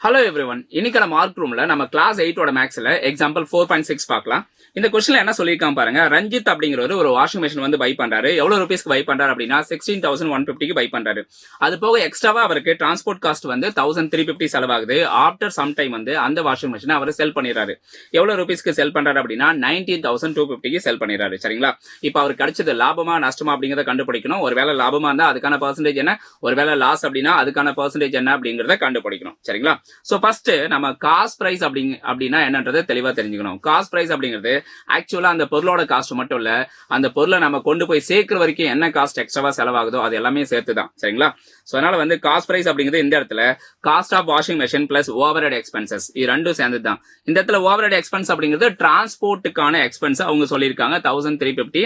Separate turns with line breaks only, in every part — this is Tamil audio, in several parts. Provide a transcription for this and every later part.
Hello everyone. இன்னைக்கு நம்ம மார்க் ரூம்ல நம்ம கிளாஸ் 8 ஓட மேக்ஸ்ல எக்ஸாம்பிள் 4.6 பார்க்கலாம். இந்த क्वेश्चनல என்ன சொல்லிருக்காங்க பாருங்க. ரஞ்சித் அப்படிங்கறவர் ஒரு வாஷிங் மெஷின் வந்து பை பண்றாரு. எவ்வளவு ரூபீஸ்க்கு பை பண்றாரு அப்படினா 16150 க்கு பை பண்றாரு. அது போக எக்ஸ்ட்ராவா அவருக்கு டிரான்ஸ்போர்ட் காஸ்ட் வந்து 1350 செலவாகுது. ஆஃப்டர் சம் டைம் வந்து அந்த வாஷிங் மெஷினை அவர் செல் பண்ணிறாரு. எவ்வளவு ரூபீஸ்க்கு செல் பண்றாரு அப்படினா 19250 க்கு செல் பண்ணிறாரு. சரிங்களா? இப்போ அவருக்கு கிடைச்சது லாபமா நஷ்டமா அப்படிங்கறத கண்டுபிடிக்கணும். ஒருவேளை லாபமா இருந்தா அதுக்கான பெர்சன்டேஜ் என்ன? ஒருவேளை லாஸ் அப்படினா அதுக்கான பெர்சன்டேஜ் என்ன அப்படிங்கறத கண்டுபிடிக்கணும். சரிங்களா? சோ ஃபர்ஸ்ட் நம்ம காஸ்ட் பிரைஸ் அப்படினா என்னன்றதை தெளிவா தெரிஞ்சுக்கணும். காஸ்ட் பிரைஸ் அப்படிங்கிறது ஆக்சுவலா அந்த பொருளோட காஸ்ட் மட்டும் இல்ல, அந்த பொருளை நம்ம கொண்டு போய் சேர்க்கிற வரைக்கும் என்ன காஸ்ட் எக்ஸ்ட்ராவா செலவாகுதோ அது எல்லாமே சேர்த்து தான். சரிங்களா? சோ அதனால வந்து காஸ்ட் பிரைஸ் அப்படிங்கிறது இந்த இடத்துல cost of washing machine plus overhead expenses இது ரெண்டும் சேர்ந்தது தான். இந்த இடத்துல ஓவர்ஹெட் எக்ஸ்பென்ஸ் அப்படிங்கிறது டிரான்ஸ்போர்ட்டுக்கான எக்ஸ்பென்ஸ் அவங்க சொல்லியிருக்காங்க 1350,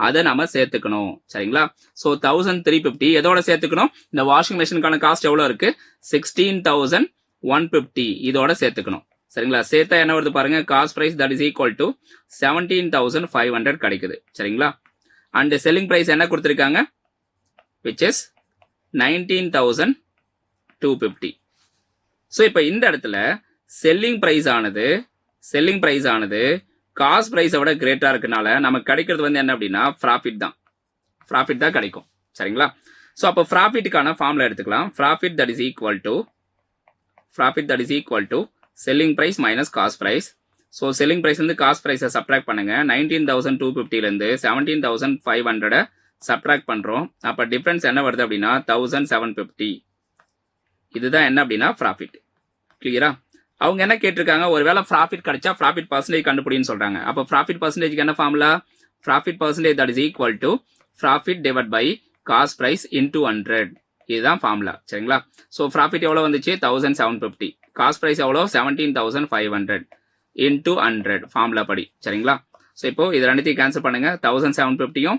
அதை நம்ம சேர்த்துக்கணும். சரிங்களா? சோ 1350 எதோட சேர்த்துக்கணும்? இந்த வாஷிங் மெஷினுக்கான காஸ்ட் எவ்வளவு இருக்கு? 16150 இதோட சேர்த்துக்கணும். சரிங்களா? சேர்த்தா என்ன வருது பாருங்க. Cost price that is equal to 17500 கிடைக்குது. சரிங்களா? அண்ட் செல்லிங் பிரைஸ் என்ன கொடுத்திருக்காங்க? which is 19250. சோ இப்போ இந்த இடத்துல செல்லிங் பிரைஸ் ஆனது காஸ்ட் பிரைஸை விட கிரேட்டா இருக்கனால நமக்கு கிடைக்கிறது வந்து என்ன அப்படின்னா ப்ராஃபிட் தான் கிடைக்கும். சரிங்களா? சோ அப்போ ப்ராஃபிட்டுக்கான ஃபார்முலா எடுத்துக்கலாம். Profit that is equal to selling price minus cost price. So selling price வந்து காஸ்ட் பிரைஸை சப்ட்ராக்ட் பண்ணுங்க. 19250லேருந்து 17500 சப்ட்ராக்ட் பண்றோம். அப்போ டிஃபரன்ஸ் என்ன வருது அப்படின்னா 1750. இதுதான் என்ன அப்படின்னா ப்ராஃபிட். கிளியரா? அவங்க என்ன கேட்டிருக்காங்க? ஒருவேளை ப்ராஃபிட் கிடைச்சா ப்ராஃபிட் பர்சன்டேஜ் கண்டுபிடின்னு சொல்றாங்க. அப்போ ப்ராஃபிட் பர்சன்டேஜ்க்கு என்ன formula? Profit percentage that is equal to profit divide by cost price into 100. இதுதான் ஃபார்முலா. சரிங்களா? சோ ப்ராஃபிட் எவ்வளவு வந்துச்சு? 1750. காஸ்ட் பிரைஸ் எவ்வளவு? 17500 இன்டூ 100 ஃபார்முலா படி. சரிங்களா? சோ இப்போ இது ரெண்டுத்தையும் கேன்சல் பண்ணுங்க. 1750யும்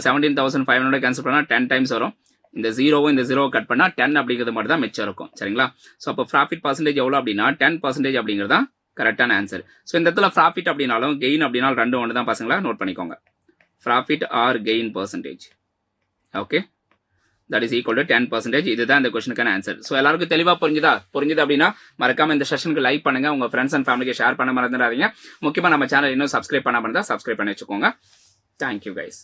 17500 கேன்சல் பண்ணா 10 டைம்ஸ் வரும். இந்த ஜீரோவும் இந்த ஜீரோவை கட் பண்ணா 10 அப்படிங்கிறது மட்டும் தான் மிச்சம் இருக்கும். சரிங்களா? சோ அப்போ ப்ராஃபிட் பர்சன்டேஜ் எவ்வளவு அப்படின்னா 10% அப்படிங்கிறது தான் கரெக்டான ஆன்சர். சோ இந்த இடத்துல ப்ராஃபிட் அப்படினாலும் கெயின் அப்படினாலும் ரெண்டும் ஒன்று தான் பசங்களா, நோட் பண்ணிக்கோங்க. Profit R gain percentage. Okay, that is equal to 10%. இதுதான் இந்த क्वेश्चनக்கான ஆன்சர். சோ எல்லாருக்கும் தெளிவா புரிஞ்சுது அப்படின்னா மறக்காம இந்த செஷனுக்கு லைக் பண்ணுங்க, உங்க ஃப்ரெண்ட்ஸ் அண்ட் ஃபேமிலிக்கு ஷேர் பண்ண மறந்துடாதீங்க. முக்கியமா நம்ம சேனல் இன்னும் சப்ஸ்கிரைப் பண்ணாம இருந்தா சப்ஸ்கிரைப் பண்ணி வச்சுக்கோங்க. Thank you guys.